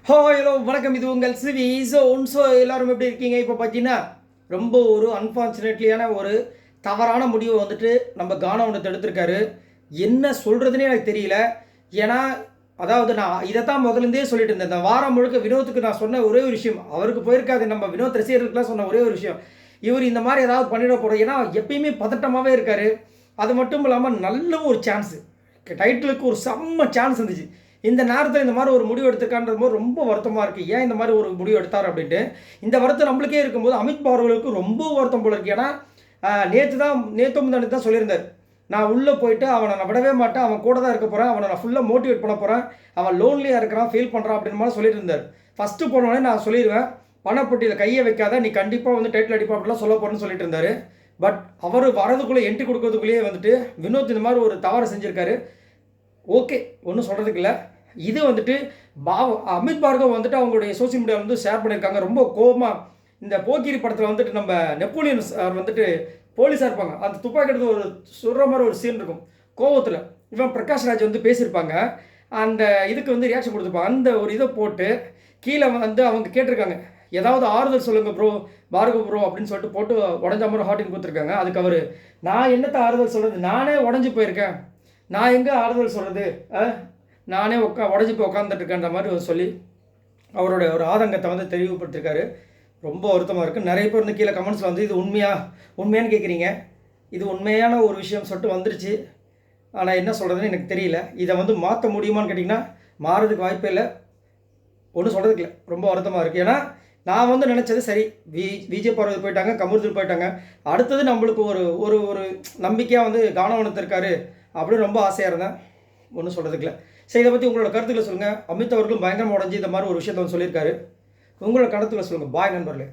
Hello வணக்கம். இது உங்கள் சிவி ஸோ எல்லோரும் எப்படி இருக்கீங்க? இப்போ பார்த்தீங்கன்னா ரொம்ப ஒரு அன்ஃபார்ச்சுனேட்லியான ஒரு தவறான முடிவை வந்துட்டு நம்ம கானவனத்தை எடுத்திருக்காரு. என்ன சொல்கிறதுனே எனக்கு தெரியல. ஏன்னா அதாவது நான் இதை தான் முதலேருந்தே சொல்லிட்டு இருந்தேன். இந்த வாரம் முழுக்க வினோத்துக்கு நான் சொன்ன ஒரே ஒரு விஷயம், அவருக்கு போயிருக்காது, நம்ம வினோத் ரசிகர்களுக்குலாம் சொன்ன ஒரே ஒரு விஷயம், இவர் இந்த மாதிரி ஏதாவது பண்ணிட போகிறோம். ஏன்னா எப்பயுமே பதட்டமாகவே இருக்கார். அது மட்டும் இல்லாமல் நல்ல ஒரு சான்ஸு, டைட்டிலுக்கு ஒரு செம்ம சான்ஸ் இருந்துச்சு. இந்த நேரத்தில் இந்த மாதிரி ஒரு முடிவு எடுத்திருக்கான்றது போது ரொம்ப வருத்தமாக இருக்குது. ஏன் இந்த மாதிரி ஒரு முடிவு எடுத்தார் அப்படின்ட்டு இந்த வருத்தம் நம்மளுக்கே இருக்கும்போது அமித் அவர்களுக்கு ரொம்ப வருத்தம் போல இருக்குது. ஏன்னா நேற்று முந்தானே தான் சொல்லியிருந்தார், நான் உள்ளே போயிட்டு அவனை நான் விடவே மாட்டேன், அவன் கூட தான் இருக்க போகிறேன், அவனை நான் ஃபுல்லாக மோட்டிவேட் பண்ண போகிறேன், அவன் லோன்லியாக இருக்கிறான், ஃபீல் பண்ணுறான் அப்படின்னு மாதிரி சொல்லிட்டு இருந்தார். ஃபஸ்ட்டு போனோடனே நான் சொல்லிடுவேன், பணப்பட்டியில் கையை வைக்காத, நீ கண்டிப்பாக வந்து டைட்டில் அடிப்பா அப்படிலாம் சொல்ல போகிறேன்னு சொல்லிட்டு இருந்தார். பட் அவர் வரதுக்குள்ளே என்ட்ரி கொடுக்கறதுக்குள்ளேயே வந்துட்டு வினோத் இந்த மாதிரி ஒரு தவறு செஞ்சுருக்காரு. ஓகே, ஒன்றும் சொல்கிறதுக்கு இல்லை. இது வந்துட்டு அமித் பார்கவ் வந்துட்டு அவங்களுடைய சோசியல் மீடியாவில் வந்து ஷேர் பண்ணியிருக்காங்க. ரொம்ப கோபமாக இந்த போக்கிரி படத்தில் வந்துட்டு நம்ம நெப்போலியன் சார் வந்துட்டு போலீஸாக இருப்பாங்க, அந்த துப்பாக்கி எடுத்து ஒரு சொல்கிற மாதிரி ஒரு சீன் இருக்கும் கோவத்தில். இவன் பிரகாஷ் ராஜ் வந்து பேசியிருப்பாங்க, அந்த இதுக்கு வந்து ரியாக்ஷன் கொடுத்துருப்பாங்க. அந்த ஒரு இதை போட்டு கீழே வந்து அவங்க கேட்டிருக்காங்க, ஏதாவது ஆறுதல் சொல்லுங்கள் ப்ரோ பார்கவ் ப்ரோ அப்படின்னு சொல்லிட்டு போட்டு உடஞ்ச மாதிரி ஹாட்டின் கொடுத்துருக்காங்க. அதுக்கு அவர், நான் என்னத்தை ஆறுதல் சொல்கிறது, நானே உடஞ்சி போயிருக்கேன், நான் எங்கே ஆறுதல் சொல்கிறது, நானே உடஞ்சி போய் உட்காந்துட்டுருக்கேன்ற மாதிரி சொல்லி அவருடைய ஒரு ஆதங்கத்தை வந்து தெளிவுபடுத்திருக்காரு. ரொம்ப வருத்தமாக இருக்குது. நிறைய பேர் வந்து கீழே கமெண்ட்ஸில் வந்து இது உண்மையானு கேட்குறீங்க. இது உண்மையான ஒரு விஷயம் சொல்லிட்டு வந்துருச்சு. ஆனால் என்ன சொல்கிறதுன்னு எனக்கு தெரியல. இதை வந்து மாற்ற முடியுமான்னு கேட்டிங்கன்னா மாறதுக்கு வாய்ப்பே இல்லை. ஒன்றும் சொல்கிறதுக்கு இல்லை. ரொம்ப வருத்தமாக இருக்குது. ஏன்னா நான் வந்து நினச்சது சரி, விஜய் பார்வதி போயிட்டாங்க, கமருதீன் போயிட்டாங்க, அடுத்தது நம்மளுக்கு ஒரு ஒரு ஒரு நம்பிக்கையாக வந்து கானவனத்து இருக்கார் அப்படின்னு ரொம்ப ஆசையாக இருந்தேன். ஒன்றும் சொல்கிறதுக்கு இல்லை. சரி, இதை பற்றி உங்களோட கருத்துக்களை சொல்லுங்கள். அமித் அவர்களும் பயங்கரமாக உடஞ்சி இந்த மாதிரி ஒரு விஷயத்தை வந்து சொல்லியிருக்காரு. உங்களோட கருத்துக்களை சொல்லுங்கள். பாய் நண்பர்களே.